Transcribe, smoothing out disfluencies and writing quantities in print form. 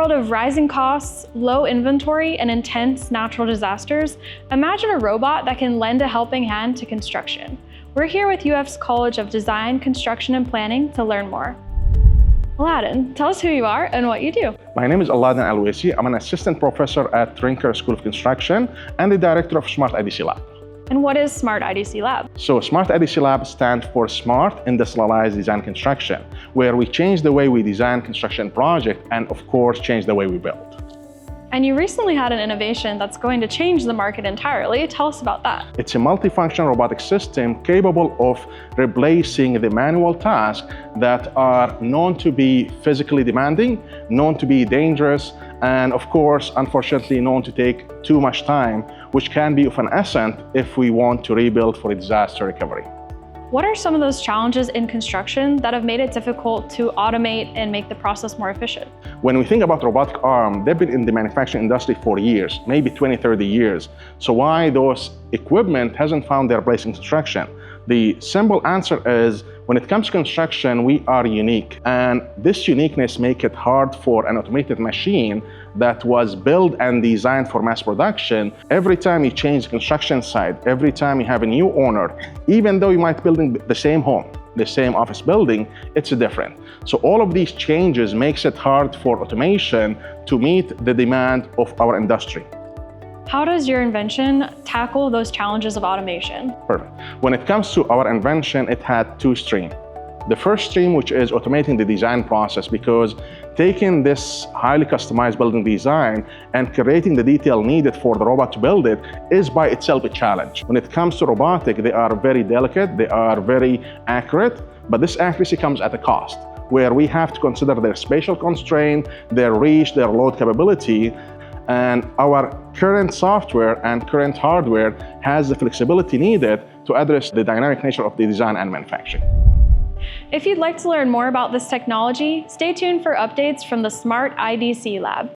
world of rising costs, low inventory, and intense natural disasters, imagine a robot that can lend a helping hand to construction. We're here with UF's College of Design, Construction, and Planning to learn more. Aladdin, tell us who you are and what you do. My name is Aladdin Alwesi. I'm an assistant professor at Trinker School of Construction and the director of Smart IDC Lab. And what is Smart IDC Lab? So Smart IDC Lab stands for Smart Industrialized Design Construction, where we change the way we design construction projects and of course change the way we build. And you recently had an innovation that's going to change the market entirely. Tell us about that. It's a multifunction robotic system capable of replacing the manual tasks that are known to be physically demanding, known to be dangerous, and of course, unfortunately, known to take too much time, which can be of an essence if we want to rebuild for a disaster recovery. What are some of those challenges in construction that have made it difficult to automate and make the process more efficient? When we think about robotic arm, they've been in the manufacturing industry for years, maybe 20, 30 years. So why those equipment hasn't found their place in construction? The simple answer is, when it comes to construction, we are unique. And this uniqueness makes it hard for an automated machine that was built and designed for mass production. Every time you change the construction site, every time you have a new owner, even though you might be building the same home, the same office building, it's different. So all of these changes makes it hard for automation to meet the demand of our industry. How does your invention tackle those challenges of automation? Perfect. When it comes to our invention, it had two streams. The first stream, which is automating the design process, because taking this highly customized building design and creating the detail needed for the robot to build it is by itself a challenge. When it comes to robotic, they are very delicate, they are very accurate, but this accuracy comes at a cost, where we have to consider their spatial constraint, their reach, their load capability. And our current software and current hardware has the flexibility needed to address the dynamic nature of the design and manufacturing. If you'd like to learn more about this technology, stay tuned for updates from the Smart IDC Lab.